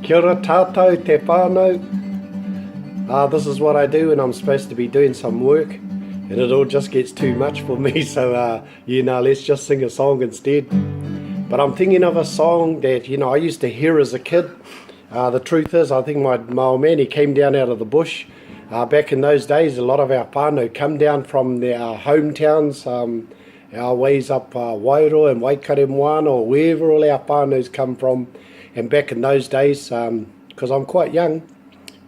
Kia ora tātou te whānau. This is what I do when I'm supposed to be doing some work and it all just gets too much for me, so let's just sing a song instead. But I'm thinking of a song that I used to hear as a kid. The truth is, I think my old man, he came down out of the bush. Back in those days, a lot of our whānau come down from their hometowns, our ways up Wairoa and Waikare moana, or wherever all our whānaus come from. And back in those days, because I'm quite young,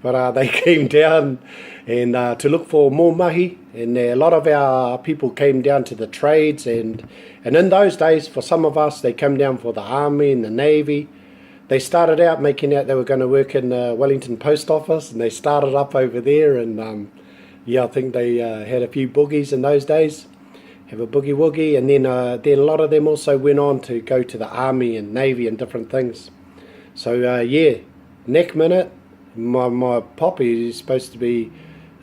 but they came down and to look for more mahi, and a lot of our people came down to the trades, and in those days, for some of us, they come down for the army and the navy. They started out making out they were going to work in the Wellington post office, and they started up over there, and I think they had a few boogies in those days, have a boogie woogie, and then a lot of them also went on to go to the army and navy and different things. So next minute, my poppy is supposed to be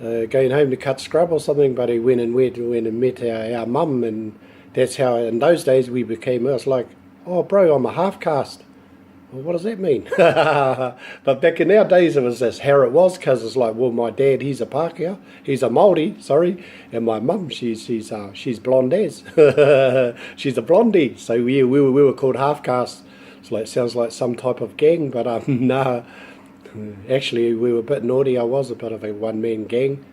going home to cut scrub or something, but he went and met our mum, and that's how in those days we became. I was like, oh bro, I'm a half caste. Well, what does that mean? But back in our days it was just how it was, because it's like, well, my dad, he's a Pākehā, he's a Māori, sorry, and my mum, she's blonde as. She's a blondie, so we were called half caste. So it sounds like some type of gang, but no. Actually, we were a bit naughty. I was a bit of a one-man gang.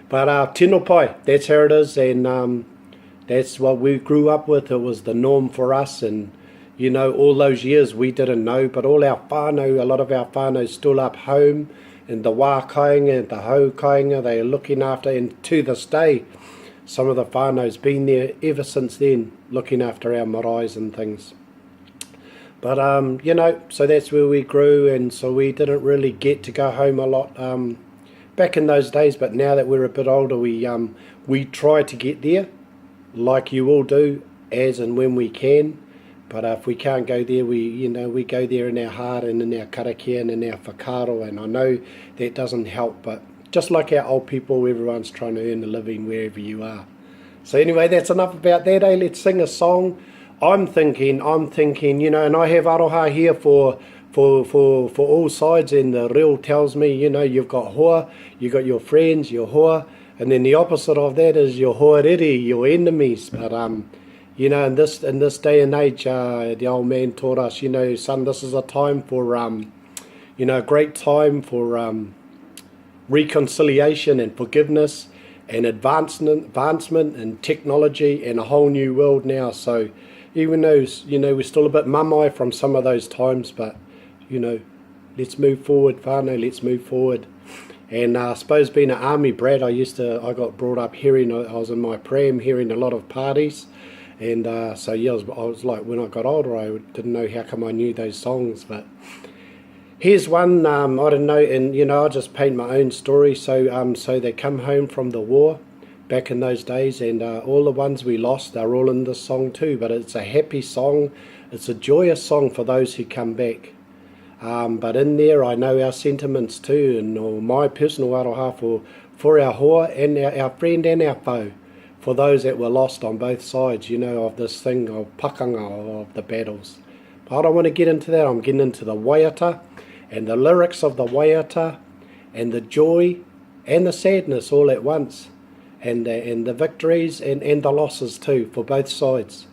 But tino pai, that's how it is, and that's what we grew up with. It was the norm for us, and all those years we didn't know, but all our whānau, a lot of our whānau still up home in the wā kāinga and the hau kāinga, they are looking after, and to this day, some of the whānau's been there ever since then, looking after our maraes and things. But, so that's where we grew, and so we didn't really get to go home a lot back in those days. But now that we're a bit older, we try to get there, like you all do, as and when we can. But if we can't go there, we go there in our heart and in our karakia and in our whakaaro. And I know that doesn't help, but just like our old people, everyone's trying to earn a living wherever you are. So anyway, that's enough about that, eh? Let's sing a song. I'm thinking, and I have aroha here for all sides, and the reo tells me, you've got hoa, you've got your friends, your hoa, and then the opposite of that is your hoariri, your enemies. But in this day and age, the old man taught us, son, this is a time for a great time for reconciliation and forgiveness and advancement and technology and a whole new world now. So even though, we're still a bit mamai from some of those times, but, let's move forward, whānau, let's move forward. And I suppose being an army brat, I got brought up hearing, I was in my pram hearing a lot of parties. And I was like, when I got older, I didn't know how come I knew those songs. But here's one, I don't know, and, I'll just paint my own story. So they come home from the war back in those days, and all the ones we lost are all in this song too, but it's a happy song, it's a joyous song for those who come back. But in there I know our sentiments too, and my personal aroha for our hoa and our friend and our foe, for those that were lost on both sides, of this thing of pakanga, of the battles. But I don't want to get into that. I'm getting into the waiata and the lyrics of the waiata and the joy and the sadness all at once. And the victories and the losses too, for both sides.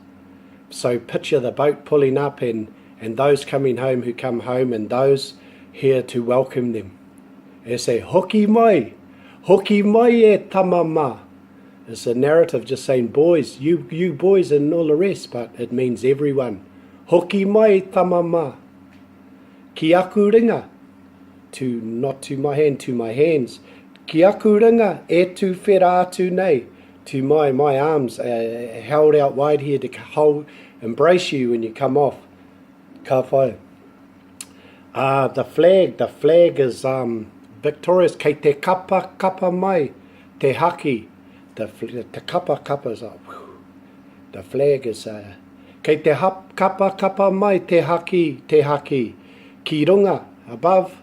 So picture the boat pulling up and those coming home who come home, and those here to welcome them. They say, Hoki Mei e tama. It's a narrative just saying, boys, you boys and all the rest, but it means everyone. Hoki Mei e tama. Ki aku ringa, not to my hand, to my hands. Ki aku ringa e tu whera atu nei, to my arms held out wide here to embrace you when you come off. Ka whai. The flag is victorious. Kei te kapa mai, te haki. The kapa is the flag is kei te kapa mai, te haki. Ki runga above,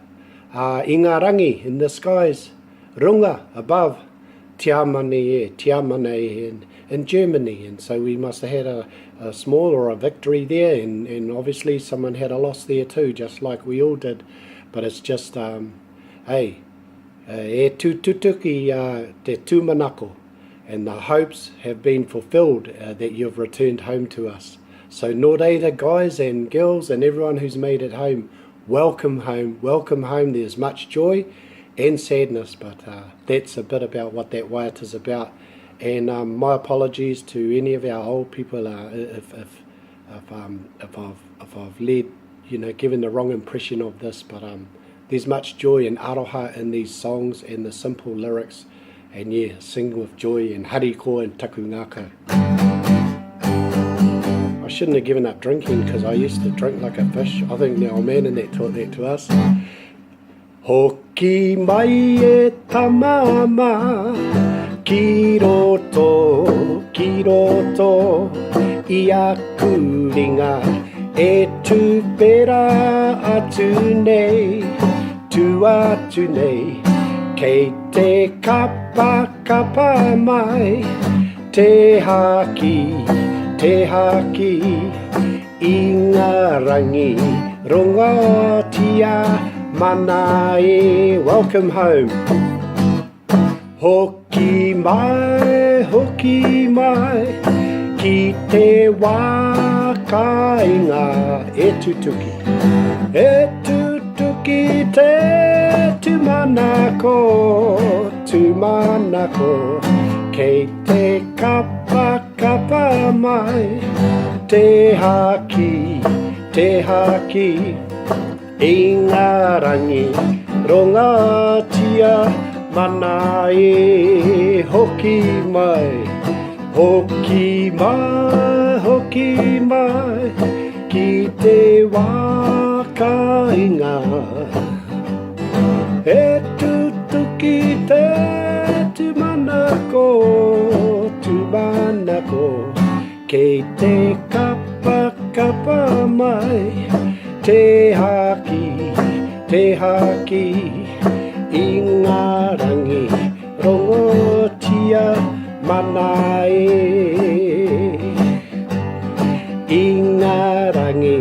ingarangi in the skies. Runga above, tiamane in Germany, and so we must have had a small or a victory there, and obviously someone had a loss there too, just like we all did. But it's just, hey, e tutuki te tūmanako, and the hopes have been fulfilled that you've returned home to us. So nō reira, guys and girls and everyone who's made it home, welcome home, welcome home. There's much joy and sadness, but that's a bit about what that waiata's about. And my apologies to any of our old people if I've led, given the wrong impression of this, but there's much joy and aroha in these songs and the simple lyrics, and yeah, sing with joy and hariko and takungako. I shouldn't have given up drinking because I used to drink like a fish. I think the old man in that taught that to us. Hoki mai e tama, ki roto, i aku ringa, e tūpera atu nei, tu atu nei, kei te kapa mai, te haki, i ngā rangi, rongotia, mana e. Welcome home. Hoki mai, ki te wā kāinga, e tutuki te tūmanako, kei te kapa mai, te haki, i ngā rangi, rongotia, mana e. Hoki mai, ki te wā kāinga, e tutuki te tūmanako, kei te kapa mai, te haki, i ngā rangi, rongotia, mana e. I ngā rangi,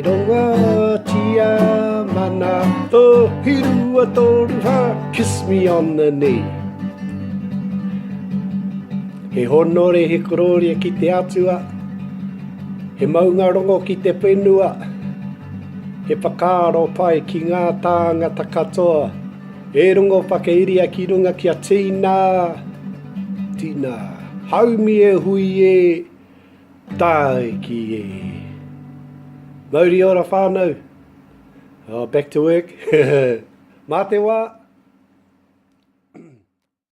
rongotia, mana. Oh, hirua toru ha, kiss me on the knee. He honore he kororia ki te atua, he maunga rongo ki te whenua, he whakaaro pai ki ngā tangata katoa, e rongo whakairia ki runga ki a tīna, haumi e hui e, taiki e. Mauri ora whānau. Oh, back to work. Mā te wā.